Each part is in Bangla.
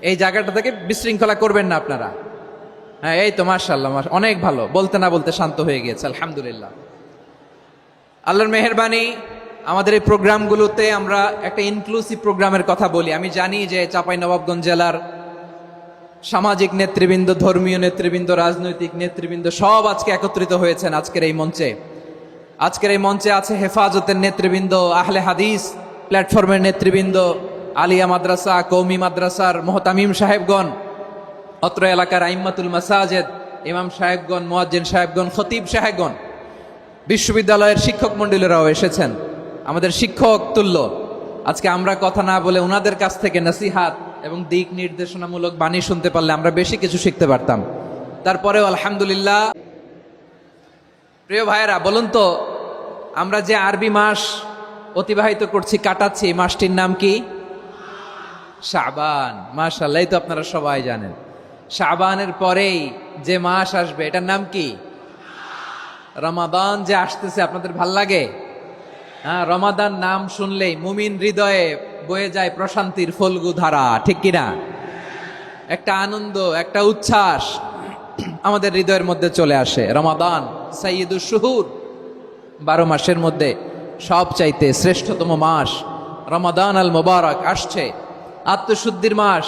এই জায়গাটা থেকে বিশৃঙ্খলা করবেন না আপনারা। হ্যাঁ, এই তো মাশাআল্লাহ, অনেক ভালো, বলতে না বলতে শান্ত হয়ে গিয়েছে, আলহামদুলিল্লাহ। আল্লাহর মেহেরবানি, আমাদের এই প্রোগ্রামগুলোতে আমরা একটা ইনক্লুসিভ প্রোগ্রামের কথা বলি। আমি জানি যে চাঁপাইনবাবগঞ্জ জেলার সামাজিক নেতৃবৃন্দ, ধর্মীয় নেতৃবৃন্দ, রাজনৈতিক নেতৃবৃন্দ সব আজকে একত্রিত হয়েছেন আজকের এই মঞ্চে। আজকের এই মঞ্চে আছে হেফাজতের নেতৃবৃন্দ, আহলে হাদিস প্ল্যাটফর্মের নেতৃবৃন্দ, আলিয়া মাদ্রাসা, কৌমি মাদ্রাসার মোহতামিম সাহেবগণ, অত্র এলাকার আইম্মাতুল মাসাজেদ, ইমাম সাহেবগণ, মুয়াজ্জিন সাহেবগণ, খতিব সাহেবগণ, বিশ্ববিদ্যালয়ের শিক্ষক মণ্ডলীরাও এসেছেন, আমাদের শিক্ষক তুল্য। আজকে আমরা কথা না বলে ওনাদের কাছ থেকে নসিহাত এবং দিক নির্দেশনামূলক বাণী শুনতে পারলে আমরা বেশি কিছু শিখতে পারতাম। তারপরেও আলহামদুলিল্লাহ। প্রিয় ভাইয়েরা, বলুন তো, আমরা যে আরবি মাস অতিবাহিত করছি, কাটাচ্ছি, এই মাসটির নাম কি? শাবান। মাশাআল্লাহ, এই তো আপনারা সবাই জানেন। শাবানের পরেই যে মাস আসবে এটার নাম কি? রমাদান। যে আসতেছে, আপনাদের ভাল লাগে? হ্যাঁ, রমাদান নাম শুনলেই মুমিন হৃদয়ে বয়ে যায় প্রশান্তির ফল্গু ধারা, ঠিক কিনা? একটা আনন্দ, একটা উচ্ছ্বাস আমাদের হৃদয়ের মধ্যে চলে আসে। রমাদান সাইয়্যিদুশ শুহুর, 12 মাসের মধ্যে সবচাইতে শ্রেষ্ঠতম মাস রমাদান আল মুবারক আসছে। আত্মশুদ্ধির মাস,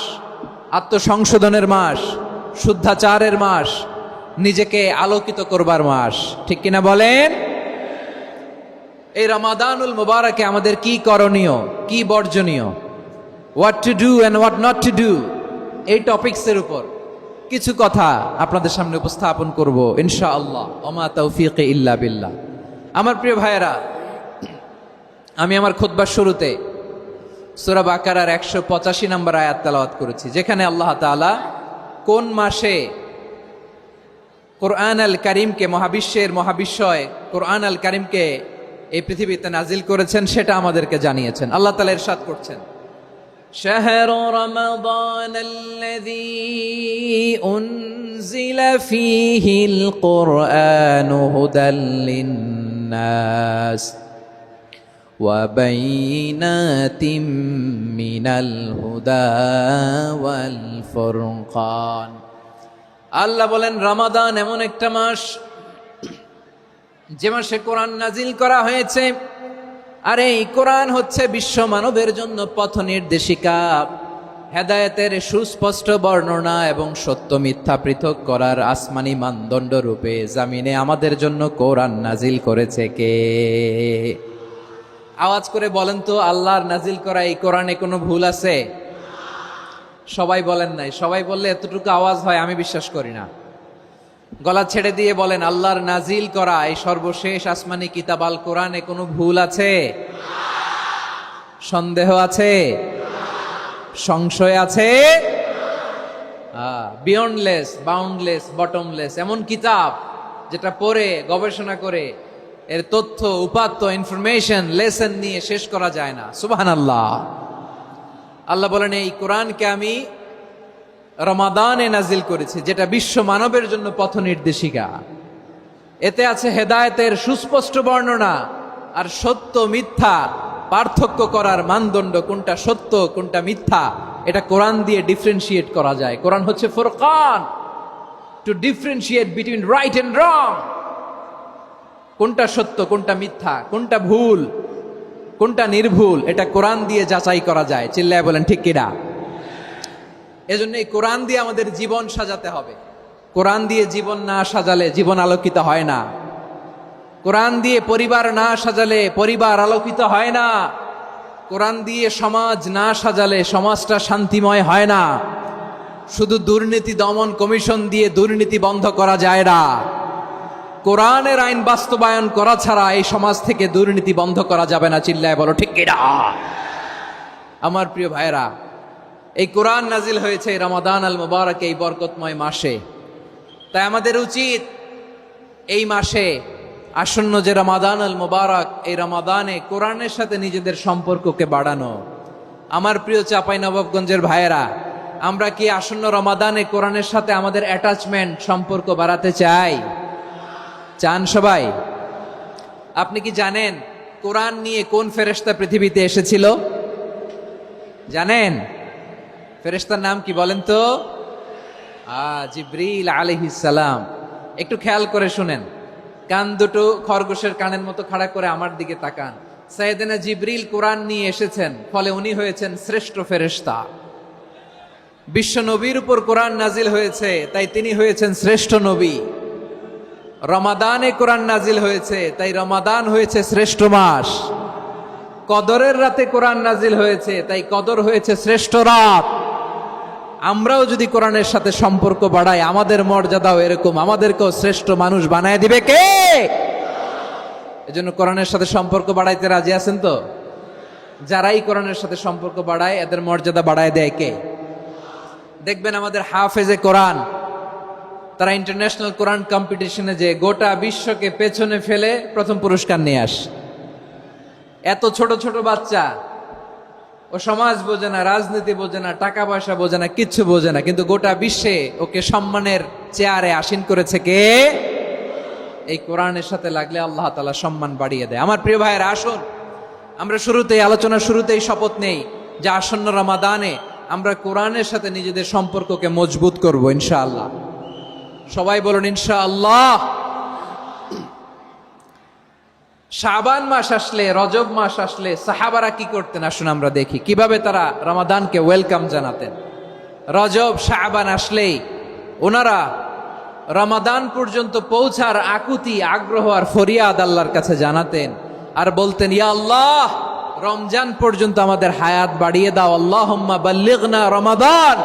আত্মসংশোধনের মাস, শুদ্ধাচারের মাস, নিজেকে আলোকিত করবার মাস, ঠিক কিনা বলেন? এই রমাদানুল মুবারকে আমাদের কি করণীয়, কি বর্জনীয়, what to do and what not to do, এই টপিকসের উপর কিছু কথা আপনাদের সামনে উপস্থাপন করব ইনশাআল্লাহ। ওমা তাওফীকি ইল্লা বিল্লাহ। আমার প্রিয় ভাইয়েরা, আমি আমার খুতবার শুরুতে সূরা বাকারার 185 নম্বর আয়াত তেলাওয়াত করেছি, যেখানে আল্লাহ তাআলা কোন মাসে কোরআন আল কারীমকে, মহাবিশ্বের মহাবিশ্বয় কোরআন আল কারীমকে এই পৃথিবীতে নাজিল করেছেন সেটা আমাদেরকে জানিয়েছেন। আল্লাহ তাআলা ইরশাদ করছেন, শাহরু রমাদান আল্লাযী উনজিলা ফীহিল কুরআনু হুদাল লিন্নাস ওয়া বাইনাতিম মিনাল হুদা ওয়াল ফুরকান। আল্লাহ বলেন, রমাদান এমন একটা মাস যে মাসে কোরআন নাজিল করা হয়েছে। আর এই কোরআন হচ্ছে বিশ্ব মানবের জন্য পথ নির্দেশিকা, হেদায়েতের সুস্পষ্ট বর্ণনা এবং সত্য মিথ্যা পৃথক করার আসমানি মানদণ্ড রূপে জামিনে আমাদের জন্য কোরআন নাজিল করেছে কে? আওয়াজ করে বলেন তো, আল্লাহর নাজিল করা এই কোরআনে কোনো ভুল আছে? সবাই বলেন নাই। সবাই বললে এতটুকু আওয়াজ হয় আমি বিশ্বাস করি না। গলা ছেড়ে দিয়ে বলেন, আল্লাহর নাজিল করা এই সর্বশেষ আসমানি কিতাব আল কোরআনে কোনো ভুল আছে? সন্দেহ আছে? সংশয় আছে? বিয়ন্ডলেস, বাউন্ডলেস, বটমলেস, এমন কিতাব যেটা পড়ে গবেষণা করে এর তথ্য, উপাত্ত, ইনফরমেশন, লেসন নিয়ে শেষ করা যায় না। সুবহানাল্লাহ। আল্লাহ বলেন, এই কোরআনকে আমি রমাদানে নাজিল করেছি, যেটা বিশ্ব মানবের জন্য পথ নির্দেশিকা। এতে আছে হেদায়েতের সুস্পষ্ট বর্ণনা আর সত্য মিথ্যা পার্থক্য করার মানদণ্ড, কোনটা সত্য কোনটা মিথ্যা এটা কোরআন দিয়ে ডিফারেন্সিয়েট করা যায়। কোরআন হচ্ছে Furqan, to differentiate between right and wrong. কোনটা সত্য, কোনটা মিথ্যা, কোনটা ভুল, কোনটা নির্ভুল, এটা কোরআন দিয়ে যাচাই করা যায়। চিল্লায় বলেন ঠিক কিনা? এজন্য এই কোরআন দিয়ে আমাদের জীবন সাজাতে হবে। কোরআন দিয়ে জীবন না সাজালে জীবন আলোকিত হয় না। কোরআন দিয়ে পরিবার না সাজালে পরিবার আলোকিত হয় না। কোরআন দিয়ে সমাজ না সাজালে সমাজটা শান্তিময় হয় না। শুধু দুর্নীতি দমন কমিশন দিয়ে দুর্নীতি বন্ধ করা যায় না। কোরআনের আইন বাস্তবায়ন করা ছাড়া এই সমাজ থেকে দুর্নীতি বন্ধ করা যাবে না। চিল্লায় বলো ঠিক কিনা? আমার প্রিয় ভাইরা, এই কোরআন নাজিল হয়েছে রমাদান আল মুবারক, এই বরকতময় মাসে। তাই আমাদের উচিত এই মাসে আসন্ন যে রমাদান আল মুবারক, এই রমাদানে কোরআনের সাথে নিজেদের সম্পর্ককে বাড়ানো। আমার প্রিয় চাঁপাইনবাবগঞ্জের ভাইয়েরা, আমরা কি আসন্ন রমাদানে কোরআনের সাথে আমাদের অ্যাটাচমেন্ট, সম্পর্ক বাড়াতে চাই? চান সবাই? আপনি কি জানেন কোরআন নিয়ে কোন ফেরেশতা পৃথিবীতে এসেছিল? জানেন? ফেরেশতার নাম কি বলেন তো? জিবরিল আলাইহিস সালাম। একটু খেয়াল করে শুনেন, কান দুটো খরগোশের কানের মতো খাড়া করে আমার দিকে তাকান। সাইয়েদনা জিবরিল কোরআন নিয়ে এসেছেন, ফলে উনি হয়েছেন শ্রেষ্ঠ ফেরেশতা। বিশ্ব নবীর উপর কোরআন নাজিল হয়েছে, তাই তিনি হয়েছেন শ্রেষ্ঠ নবী। রমাদানে কোরআন নাজিল হয়েছে, তাই রমাদান হয়েছে শ্রেষ্ঠ মাস। কদরের রাতে কোরআন নাজিল হয়েছে, তাই কদর হয়েছে শ্রেষ্ঠ রাত। আমরাও যদি কোরআনের সাথে সম্পর্ক বাড়াই, আমাদের মর্যাদাও এরকম, আমাদেরকেও শ্রেষ্ঠ মানুষ বানায় দিবে কে? এজন্য কোরআনের সাথে সম্পর্ক বাড়াইতে রাজি আছেন তো? যারাই কোরআনের সাথে সম্পর্ক বাড়ায়, এদের মর্যাদা বাড়ায় দেয় কে? দেখবেন আমাদের হাফেজে কোরআন, তারা ইন্টারন্যাশনাল কোরআন কম্পিটিশনে যে গোটা বিশ্বকে পেছনে ফেলে প্রথম পুরস্কার নিয়ে আসে। এত ছোট ছোট বাচ্চা, ও সমাজ বোঝে না, রাজনীতি বোঝে না, টাকা পয়সা বোঝে না, কিচ্ছু বোঝে না, কিন্তু গোটা বিশ্বে ওকে সম্মানের চেয়ারে আসীন করেছে কে? এই কোরআনের সাথে লাগলে আল্লাহ তাআলা সম্মান বাড়িয়ে দেয়। আমার প্রিয় ভাইয়েরা, আসুন আমরা শুরুতেই, আলোচনার শুরুতেই শপথ নেই যে আসন্ন রমাদানে আমরা কোরআনের সাথে নিজেদের সম্পর্ককে মজবুত করব ইনশাআল্লাহ। সবাই বলুন ইনশাআল্লাহ। শাবান মাস আসলে, রজব মাস আসলে সাহাবারা কি করতেন আসুন আমরা দেখি, কিভাবে তারা রমাদানকে ওয়েলকাম জানাতেন। রজব শাবান আসলেই ওনারা রমাদান পর্যন্ত পৌঁছার আকুতি, আগ্রহ আর ফরিয়াদ আল্লাহর কাছে জানাতেন আর বলতেন, ইয়া আল্লাহ, রমজান পর্যন্ত আমাদের হায়াত বাড়িয়ে দাও। আল্লাহুম্মা বাল্লিগনা রমাদান,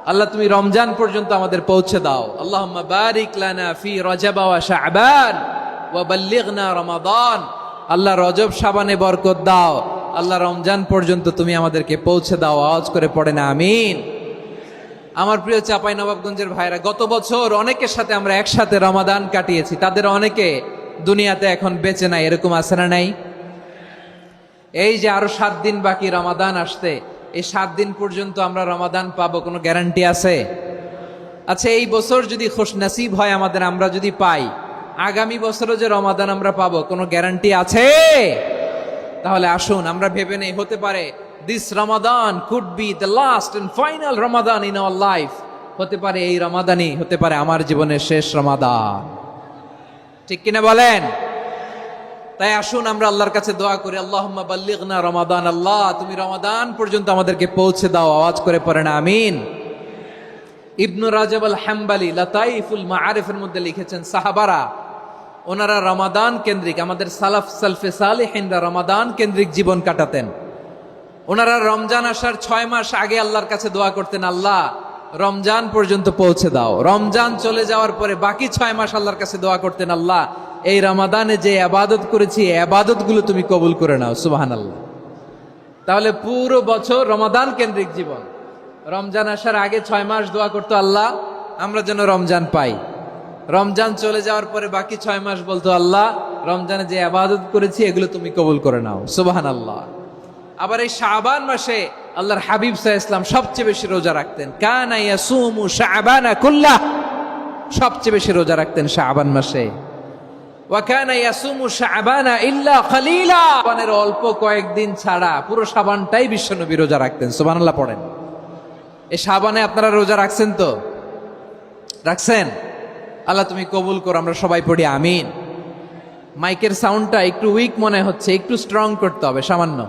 আল্লাহ তুমি রমজান পর্যন্ত আমাদের পৌঁছে দাও। আল্লাহুম্মা বারিক লানা ফি রজব ওয়া শাবান ওয়া বাল্লিগনা রমাদান, আল্লাহ রজব শাবানে বরকত দাও, আল্লাহ রমজান পর্যন্ত তুমি আমাদেরকে পৌঁছে দাও। আওয়াজ করে পড়েন আমিন। আমার প্রিয় চাঁপাইনবাবগঞ্জের ভাইরা, গত বছর অনেকের সাথে আমরা একসাথে রমাদান কাটিয়েছি, তাদের অনেকে দুনিয়াতে এখন বেঁচে নাই, এরকম আছে না নাই? এই যে আরো 7 দিন বাকি রমাদান আসতে, এই 7 দিন পর্যন্ত আমরা রমাদান পাবো, কোনো গ্যারান্টি আছে? আচ্ছা, এই বছর যদি খুশনসিব হয় আমাদের, আমরা যদি পাই, আগামী বছরও যে রমাদান আমরা পাবো, কোনো গ্যারান্টি আছে? তাহলে আসুন আমরা ভেবে নেই, হতে পারে this Ramadan could be the last and final Ramadan in our life. হতে পারে এই রমাদানই হতে পারে আমার জীবনের শেষ রমাদান। ঠিক কিনা বলেন? তাই আসুন আমরা আল্লাহর কাছে দোয়া করি, আল্লাহুম্মা বাল্লিগনা রমাদান, আল্লাহ তুমি রমাদান পর্যন্ত আমাদেরকে পৌঁছে দাও। আওয়াজ করে পড়েন আমিন। ইবনু রাজব আল হাম্বালি লাতাইফুল মাআরিফের মধ্যে লিখেছেন, সাহাবারা ওনারা রমাদান কেন্দ্রিক, আমাদের সালাফ সালফে সালেহিনরা রমাদান কেন্দ্রিক জীবন কাটাতেন। ওনারা রমজান আসার 6 মাস আগে আল্লাহর কাছে দোয়া করতেন, আল্লাহ রমজান পর্যন্ত পৌঁছে দাও। রমজান চলে যাওয়ার পরে বাকি 6 মাস আল্লাহর কাছে দোয়া করতেন, আল্লাহ এই রমাদানে যে ইবাদত করেছি, ইবাদত গুলো তুমি কবুল করে নাও। সুবহানাল্লাহ। তাহলে পুরো বছর রমাদান কেন্দ্রিক জীবন। রমজান আসার আগে 6 মাস দোয়া করতো, আল্লাহ আমরা যেন রমজান পাই। রমজান চলে যাওয়ার পরে বাকি 6 মাস বলতো, আল্লাহ রমজানে যে ইবাদত করেছি এগুলো তুমি কবুল করে নাও। সুবহানাল্লাহ। আবার এই শাবান মাসে আল্লাহর হাবিব সাল্লাল্লাহু আলাইহি ওয়াসাল্লাম সবচেয়ে বেশি রোজা রাখতেন। কানা ইয়াসুমু শাবানা কুল্লাহ, সবচেয়ে বেশি রোজা রাখতেন শাবান মাসে। ওয়া কানা ইয়াসুমু শাবানা ইল্লা কলিলা, শাবানের অল্প কয়েকদিন ছাড়া পুরো শাবানটাই বিশ্বনবী রোজা রাখতেন। সুবহানাল্লাহ পড়েন। এই শাবানে আপনারা রোজা রাখছেন তো? রাখছেন? আল্লাহ তুমি কবুল করো, আমরা সবাই পড়ি আমিন। মাইকের সাউন্ডটা একটু উইক মনে হচ্ছে, একটু স্ট্রং করতে হবে সামান্য।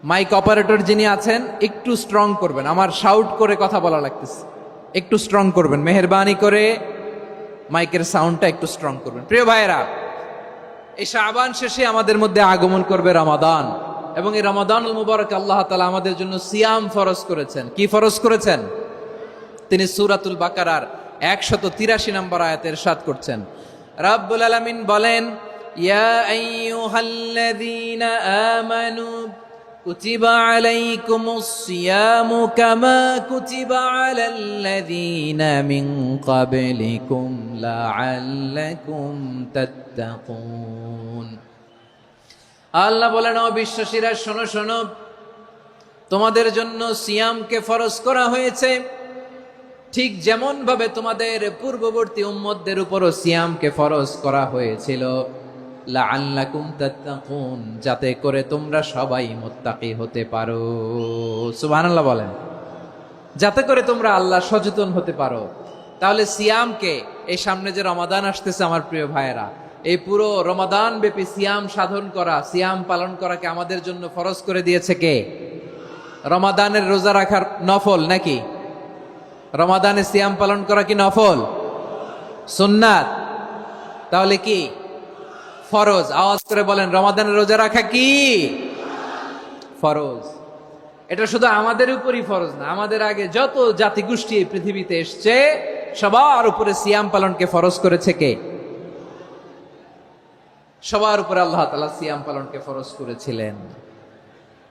মাইক অপারেটর যিনি আছেন একটু স্ট্রং করবেন, আমার শাউট করে কথা বলা লাগতেছে, একটু স্ট্রং করবেন মেহেরবানি করে, মাইকের সাউন্ডটা একটু স্ট্রং করবেন। প্রিয় ভাইয়েরা, এই শাবান শেষে আমাদের মধ্যে আগমন করবে রমাদান, এবং এই রমাদানুল মুবারক আল্লাহ তাআলা আমাদের জন্য সিয়াম ফরজ করেছেন। কি ফরজ করেছেন? তিনি সূরাতুল বাকারার 183 নম্বর আয়াতে ইরশাদ করছেন, রাব্বুল আলামিন বলেন, ইয়া আইয়ুহাল্লাযীনা আমানু কুতিবা আলাইকুমুস সিয়ামু কামা কুতিবা আলাল্লাযীনা মিন ক্বাবলিকুম লাআল্লাকুম তাত্তাকুন। আল্লাহ বলেন, ও বিশ্বাসীরা শোনো শোনো, তোমাদের জন্য সিয়ামকে ফরজ করা হয়েছে, ঠিক যেমন ভাবে তোমাদের পূর্ববর্তী উম্মতদের উপরও সিয়ামকে ফরজ করা হয়েছিল। লাআল্লাকুম তাত্তাকুন, যাতে করে তোমরা সবাই মুত্তাকি হতে পারো। সুবহানাল্লাহ বলেন। যাতে করে তোমরা আল্লাহ সচেতন হতে পারো। তাহলে সিয়ামকে, এই সামনে যে রমাদান আসতেছে আমার প্রিয় ভাইয়েরা, এই পুরো রমাদান ব্যাপী সিয়াম সাধন করা, সিয়াম পালন করাকে আমাদের জন্য ফরজ করে দিয়েছে কে? রমাদানের রোজা রাখার নফল নাকি? রমাদানে সিয়াম পালন করা কি নফল? সুন্নাত? তাহলে কি ফরজ? আওয়াজ করে বলেন, রমাদানের রোজা রাখা কি ফরজ? এটা শুধু আমাদের উপরই ফরজ না, আমাদের আগে যত জাতিগোষ্ঠী এই পৃথিবীতে এসছে সবার উপরে সিয়াম পালনকে ফরজ করেছে কে? সবার উপরে আল্লাহ তাআলা সিয়াম পালনকে ফরজ করেছিলেন।